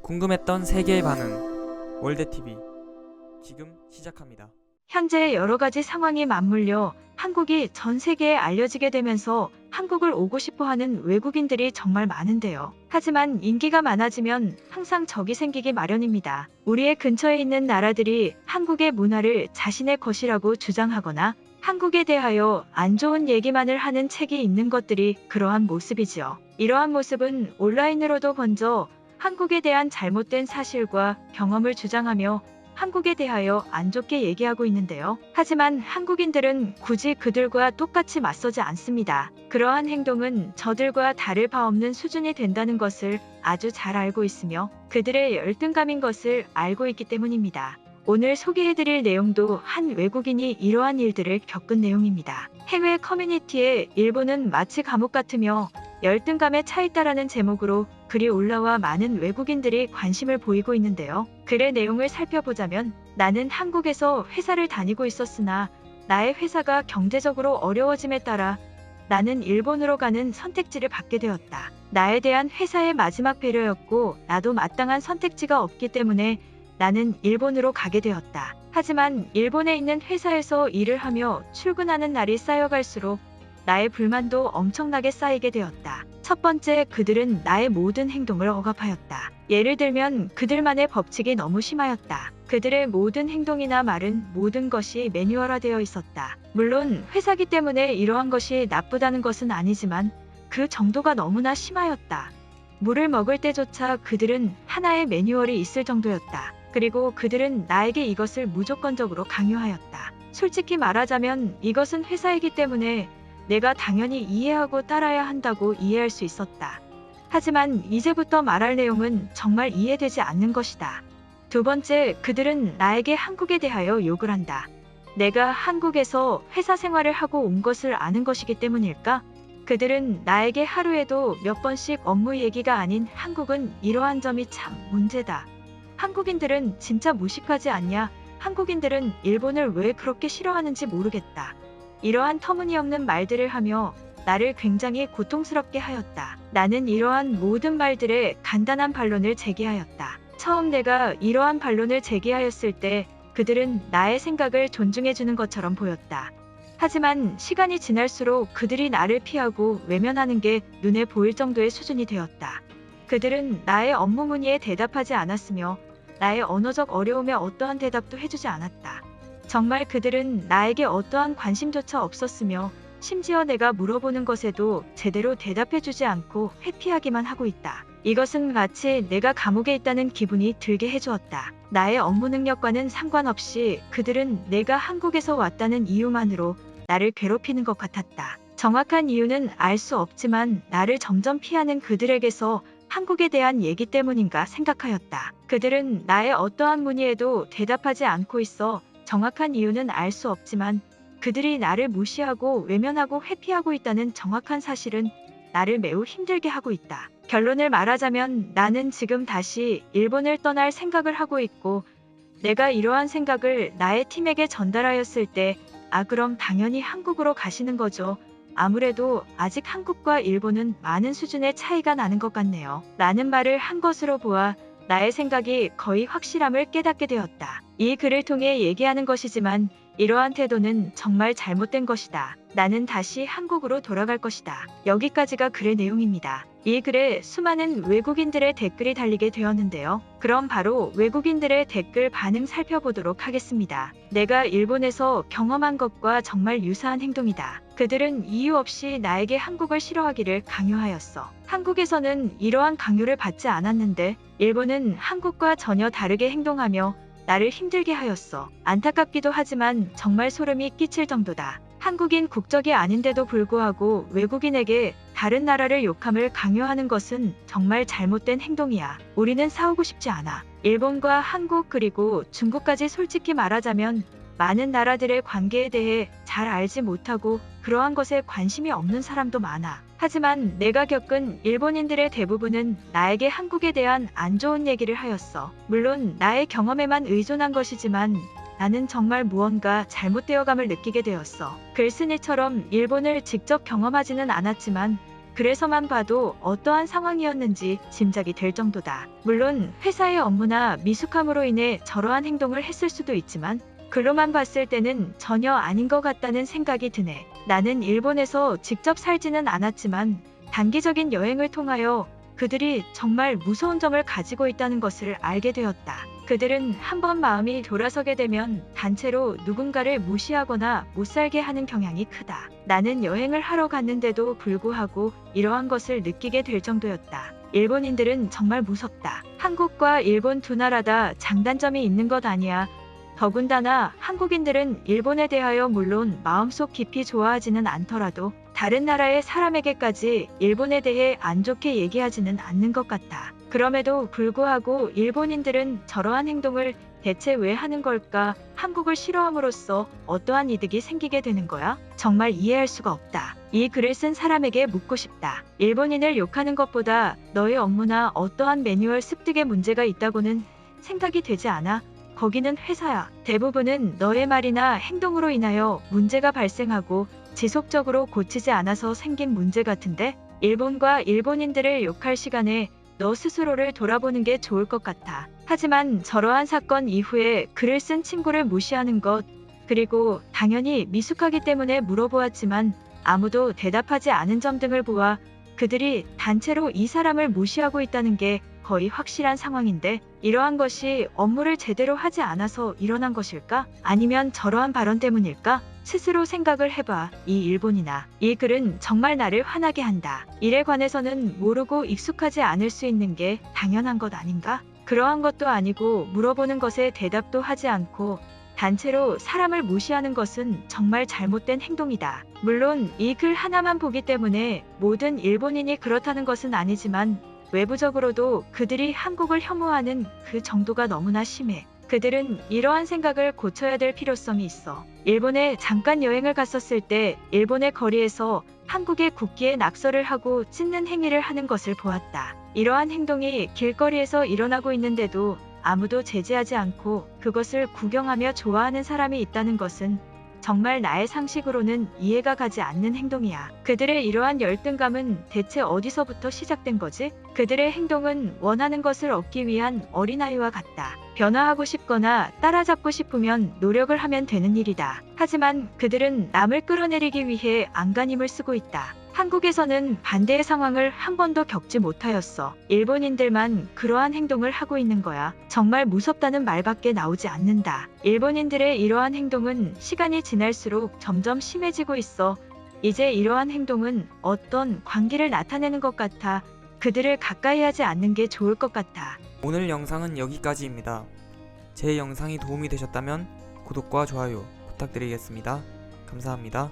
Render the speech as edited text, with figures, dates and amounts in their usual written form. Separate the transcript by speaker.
Speaker 1: 궁금했던 세계의 반응. 월드TV 지금 시작합니다.
Speaker 2: 현재 여러 가지 상황이 맞물려 한국이 전 세계에 알려지게 되면서 한국을 오고 싶어 하는 외국인들이 정말 많은데요. 하지만 인기가 많아지면 항상 적이 생기기 마련입니다. 우리의 근처에 있는 나라들이 한국의 문화를 자신의 것이라고 주장하거나 한국에 대하여 안 좋은 얘기만을 하는 책이 있는 것들이 그러한 모습이지요. 이러한 모습은 온라인으로도 번져 한국에 대한 잘못된 사실과 경험을 주장하며 한국에 대하여 안 좋게 얘기하고 있는데요. 하지만 한국인들은 굳이 그들과 똑같이 맞서지 않습니다. 그러한 행동은 저들과 다를 바 없는 수준이 된다는 것을 아주 잘 알고 있으며 그들의 열등감인 것을 알고 있기 때문입니다. 오늘 소개해드릴 내용도 한 외국인이 이러한 일들을 겪은 내용입니다. 해외 커뮤니티에 일본은 마치 감옥 같으며 열등감에 차 있다라는 제목으로 글이 올라와 많은 외국인들이 관심을 보이고 있는데요. 글의 내용을 살펴보자면 나는 한국에서 회사를 다니고 있었으나 나의 회사가 경제적으로 어려워짐에 따라 나는 일본으로 가는 선택지를 받게 되었다. 나에 대한 회사의 마지막 배려였고 나도 마땅한 선택지가 없기 때문에 나는 일본으로 가게 되었다. 하지만 일본에 있는 회사에서 일을 하며 출근하는 날이 쌓여갈수록 나의 불만도 엄청나게 쌓이게 되었다. 첫 번째, 그들은 나의 모든 행동을 억압하였다. 예를 들면 그들만의 법칙이 너무 심하였다. 그들의 모든 행동이나 말은 모든 것이 매뉴얼화되어 있었다. 물론 회사기 때문에 이러한 것이 나쁘다는 것은 아니지만 그 정도가 너무나 심하였다. 물을 먹을 때조차 그들은 하나의 매뉴얼이 있을 정도였다. 그리고 그들은 나에게 이것을 무조건적으로 강요하였다. 솔직히 말하자면 이것은 회사이기 때문에 내가 당연히 이해하고 따라야 한다고 이해할 수 있었다. 하지만 이제부터 말할 내용은 정말 이해되지 않는 것이다. 두 번째, 그들은 나에게 한국에 대하여 욕을 한다. 내가 한국에서 회사 생활을 하고 온 것을 아는 것이기 때문일까? 그들은 나에게 하루에도 몇 번씩 업무 얘기가 아닌 한국은 이러한 점이 참 문제다. 한국인들은 진짜 무식하지 않냐? 한국인들은 일본을 왜 그렇게 싫어하는지 모르겠다. 이러한 터무니없는 말들을 하며 나를 굉장히 고통스럽게 하였다. 나는 이러한 모든 말들에 간단한 반론을 제기하였다. 처음 내가 이러한 반론을 제기하였을 때 그들은 나의 생각을 존중해주는 것처럼 보였다. 하지만 시간이 지날수록 그들이 나를 피하고 외면하는 게 눈에 보일 정도의 수준이 되었다. 그들은 나의 업무 문의에 대답하지 않았으며 나의 언어적 어려움에 어떠한 대답도 해주지 않았다. 정말 그들은 나에게 어떠한 관심조차 없었으며 심지어 내가 물어보는 것에도 제대로 대답해주지 않고 회피하기만 하고 있다. 이것은 마치 내가 감옥에 있다는 기분이 들게 해주었다. 나의 업무 능력과는 상관없이 그들은 내가 한국에서 왔다는 이유만으로 나를 괴롭히는 것 같았다. 정확한 이유는 알 수 없지만 나를 점점 피하는 그들에게서 한국에 대한 얘기 때문인가 생각하였다. 그들은 나의 어떠한 문의에도 대답하지 않고 있어 정확한 이유는 알 수 없지만 그들이 나를 무시하고 외면하고 회피하고 있다는 정확한 사실은 나를 매우 힘들게 하고 있다. 결론을 말하자면 나는 지금 다시 일본을 떠날 생각을 하고 있고 내가 이러한 생각을 나의 팀에게 전달하였을 때 그럼 당연히 한국으로 가시는 거죠. 아무래도 아직 한국과 일본은 많은 수준의 차이가 나는 것 같네요. 라는 말을 한 것으로 보아 나의 생각이 거의 확실함을 깨닫게 되었다. 이 글을 통해 얘기하는 것이지만 이러한 태도는 정말 잘못된 것이다. 나는 다시 한국으로 돌아갈 것이다. 여기까지가 글의 내용입니다. 이 글에 수많은 외국인들의 댓글이 달리게 되었는데요. 그럼 바로 외국인들의 댓글 반응 살펴보도록 하겠습니다. 내가 일본에서 경험한 것과 정말 유사한 행동이다. 그들은 이유 없이 나에게 한국을 싫어하기를 강요하였어. 한국에서는 이러한 강요를 받지 않았는데 일본은 한국과 전혀 다르게 행동하며 나를 힘들게 하였어. 안타깝기도 하지만 정말 소름이 끼칠 정도다. 한국인 국적이 아닌데도 불구하고 외국인에게 다른 나라를 욕함을 강요하는 것은 정말 잘못된 행동이야. 우리는 싸우고 싶지 않아. 일본과 한국 그리고 중국까지 솔직히 말하자면 많은 나라들의 관계에 대해 잘 알지 못하고 그러한 것에 관심이 없는 사람도 많아. 하지만 내가 겪은 일본인들의 대부분은 나에게 한국에 대한 안 좋은 얘기를 하였어. 물론 나의 경험에만 의존한 것이지만 나는 정말 무언가 잘못되어감을 느끼게 되었어. 글쓴이처럼 일본을 직접 경험하지는 않았지만 그래서만 봐도 어떠한 상황이었는지 짐작이 될 정도다. 물론 회사의 업무나 미숙함으로 인해 저러한 행동을 했을 수도 있지만 글로만 봤을 때는 전혀 아닌 것 같다는 생각이 드네. 나는 일본에서 직접 살지는 않았지만 단기적인 여행을 통하여 그들이 정말 무서운 점을 가지고 있다는 것을 알게 되었다. 그들은 한번 마음이 돌아서게 되면 단체로 누군가를 무시하거나 못살게 하는 경향이 크다. 나는 여행을 하러 갔는데도 불구하고 이러한 것을 느끼게 될 정도였다. 일본인들은 정말 무섭다. 한국과 일본 두 나라 다 장단점이 있는 것 아니야. 더군다나 한국인들은 일본에 대하여 물론 마음속 깊이 좋아하지는 않더라도 다른 나라의 사람에게까지 일본에 대해 안 좋게 얘기하지는 않는 것 같아. 그럼에도 불구하고 일본인들은 저러한 행동을 대체 왜 하는 걸까? 한국을 싫어함으로써 어떠한 이득이 생기게 되는 거야? 정말 이해할 수가 없다. 이 글을 쓴 사람에게 묻고 싶다. 일본인을 욕하는 것보다 너의 업무나 어떠한 매뉴얼 습득에 문제가 있다고는 생각이 되지 않아? 거기는 회사야. 대부분은 너의 말이나 행동으로 인하여 문제가 발생하고 지속적으로 고치지 않아서 생긴 문제 같은데? 일본과 일본인들을 욕할 시간에 너 스스로를 돌아보는 게 좋을 것 같아. 하지만 저러한 사건 이후에 글을 쓴 친구를 무시하는 것, 그리고 당연히 미숙하기 때문에 물어보았지만 아무도 대답하지 않은 점 등을 보아 그들이 단체로 이 사람을 무시하고 있다는 게 거의 확실한 상황인데 이러한 것이 업무를 제대로 하지 않아서 일어난 것일까? 아니면 저러한 발언 때문일까? 스스로 생각을 해봐. 이 일본이나 이 글은 정말 나를 화나게 한다. 일에 관해서는 모르고 익숙하지 않을 수 있는 게 당연한 것 아닌가? 그러한 것도 아니고 물어보는 것에 대답도 하지 않고 단체로 사람을 무시하는 것은 정말 잘못된 행동이다. 물론 이 글 하나만 보기 때문에 모든 일본인이 그렇다는 것은 아니지만 외부적으로도 그들이 한국을 혐오하는 그 정도가 너무나 심해. 그들은 이러한 생각을 고쳐야 될 필요성이 있어. 일본에 잠깐 여행을 갔었을 때 일본의 거리에서 한국의 국기에 낙서를 하고 찢는 행위를 하는 것을 보았다. 이러한 행동이 길거리에서 일어나고 있는데도 아무도 제지하지 않고 그것을 구경하며 좋아하는 사람이 있다는 것은 정말 나의 상식으로는 이해가 가지 않는 행동이야. 그들의 이러한 열등감은 대체 어디서부터 시작된 거지? 그들의 행동은 원하는 것을 얻기 위한 어린아이와 같다. 변화하고 싶거나 따라잡고 싶으면 노력을 하면 되는 일이다. 하지만 그들은 남을 끌어내리기 위해 안간힘을 쓰고 있다. 한국에서는 반대의 상황을 한 번도 겪지 못하였어. 일본인들만 그러한 행동을 하고 있는 거야. 정말 무섭다는 말밖에 나오지 않는다. 일본인들의 이러한 행동은 시간이 지날수록 점점 심해지고 있어. 이제 이러한 행동은 어떤 광기를 나타내는 것 같아. 그들을 가까이 하지 않는 게 좋을 것 같아.
Speaker 1: 오늘 영상은 여기까지입니다. 제 영상이 도움이 되셨다면 구독과 좋아요 부탁드리겠습니다. 감사합니다.